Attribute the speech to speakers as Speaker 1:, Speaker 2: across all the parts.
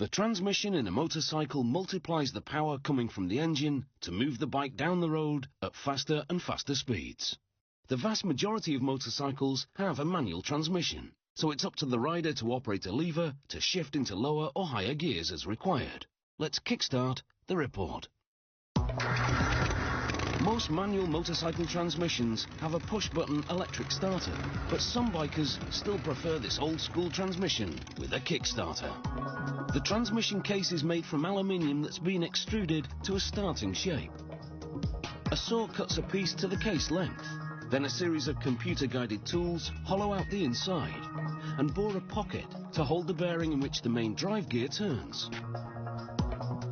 Speaker 1: The transmission in a motorcycle multiplies the power coming from the engine to move the bike down the road at faster and faster speeds. The vast majority of motorcycles have a manual transmission, so it's up to the rider to operate a lever to shift into lower or higher gears as required. Let's kickstart the report. Most manual motorcycle transmissions have a push-button electric starter, but some bikers still prefer this old-school transmission with a kickstarter. The transmission case is made from aluminium that's been extruded to a starting shape. A saw cuts a piece to the case length. Then a series of computer-guided tools hollow out the inside and bore a pocket to hold the bearing in which the main drive gear turns.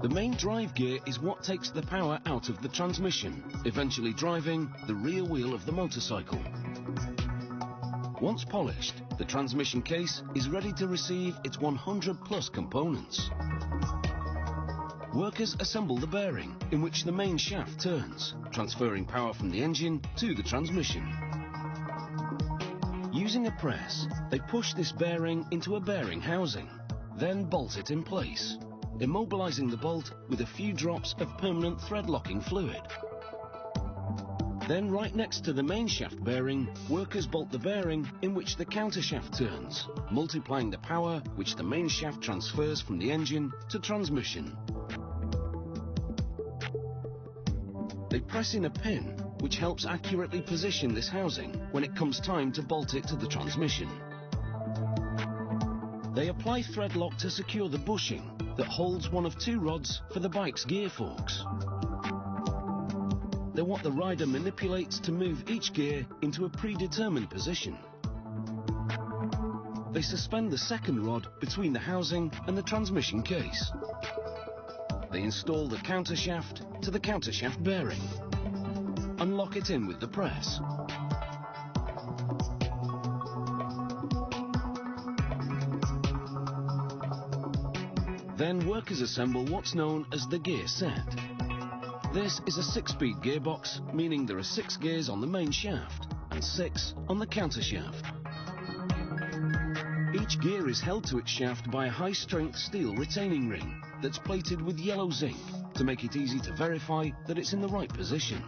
Speaker 1: The main drive gear is what takes the power out of the transmission, eventually driving the rear wheel of the motorcycle. Once polished, the transmission case is ready to receive its 100+ components. Workers assemble the bearing in which the main shaft turns, transferring power from the engine to the transmission. Using a press, they push this bearing into a bearing housing, then bolt it in place, immobilizing the bolt with a few drops of permanent thread-locking fluid. Then right next to the main shaft bearing, workers bolt the bearing in which the countershaft turns, multiplying the power which the main shaft transfers from the engine to transmission. They press in a pin, which helps accurately position this housing when it comes time to bolt it to the transmission. They apply thread lock to secure the bushing that holds one of two rods for the bike's gear forks. They're what the rider manipulates to move each gear into a predetermined position. They suspend the second rod between the housing and the transmission case. They install the countershaft to the countershaft bearing and lock it in with the press. Then workers assemble what's known as the gear set. This is a 6-speed gearbox, meaning there are 6 gears on the main shaft and 6 on the countershaft. Each gear is held to its shaft by a high-strength steel retaining ring that's plated with yellow zinc to make it easy to verify that it's in the right position.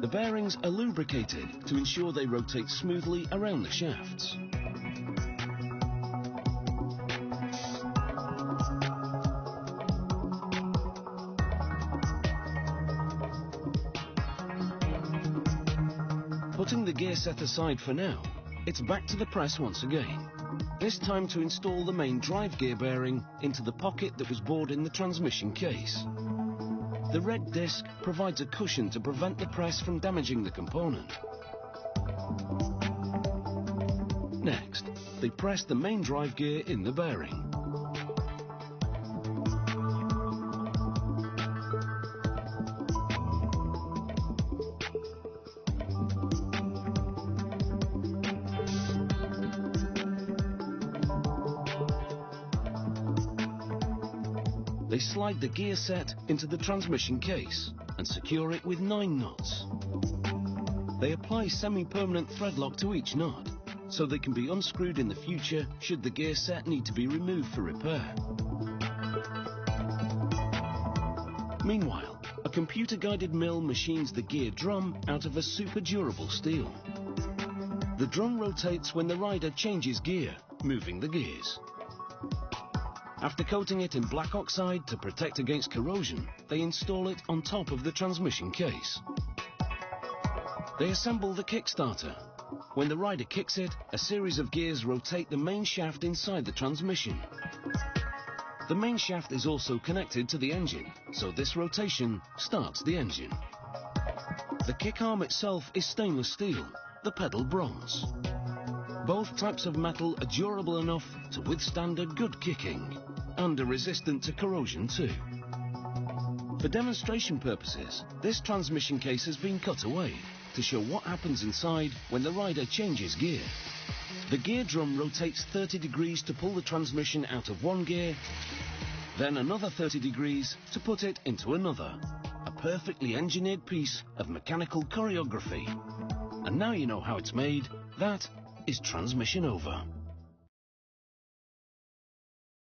Speaker 1: The bearings are lubricated to ensure they rotate smoothly around the shafts. Putting the gear set aside for now, it's back to the press once again, this time to install the main drive gear bearing into the pocket that was bored in the transmission case. The red disc provides a cushion to prevent the press from damaging the component. Next, they press the main drive gear in the bearing. They slide the gear set into the transmission case and secure it with 9 nuts. They apply semi-permanent thread lock to each nut, so they can be unscrewed in the future should the gear set need to be removed for repair. Meanwhile, a computer-guided mill machines the gear drum out of a super durable steel. The drum rotates when the rider changes gear, moving the gears. After coating it in black oxide to protect against corrosion, they install it on top of the transmission case. They assemble the kickstarter. When the rider kicks it, a series of gears rotate the main shaft inside the transmission. The main shaft is also connected to the engine, so this rotation starts the engine. The kick arm itself is stainless steel, the pedal bronze. Both types of metal are durable enough to withstand a good kicking and are resistant to corrosion too. For demonstration purposes, this transmission case has been cut away to show what happens inside when the rider changes gear. The gear drum rotates 30 degrees to pull the transmission out of one gear, then another 30 degrees to put it into another. A perfectly engineered piece of mechanical choreography. And now you know how it's made. That is transmission over.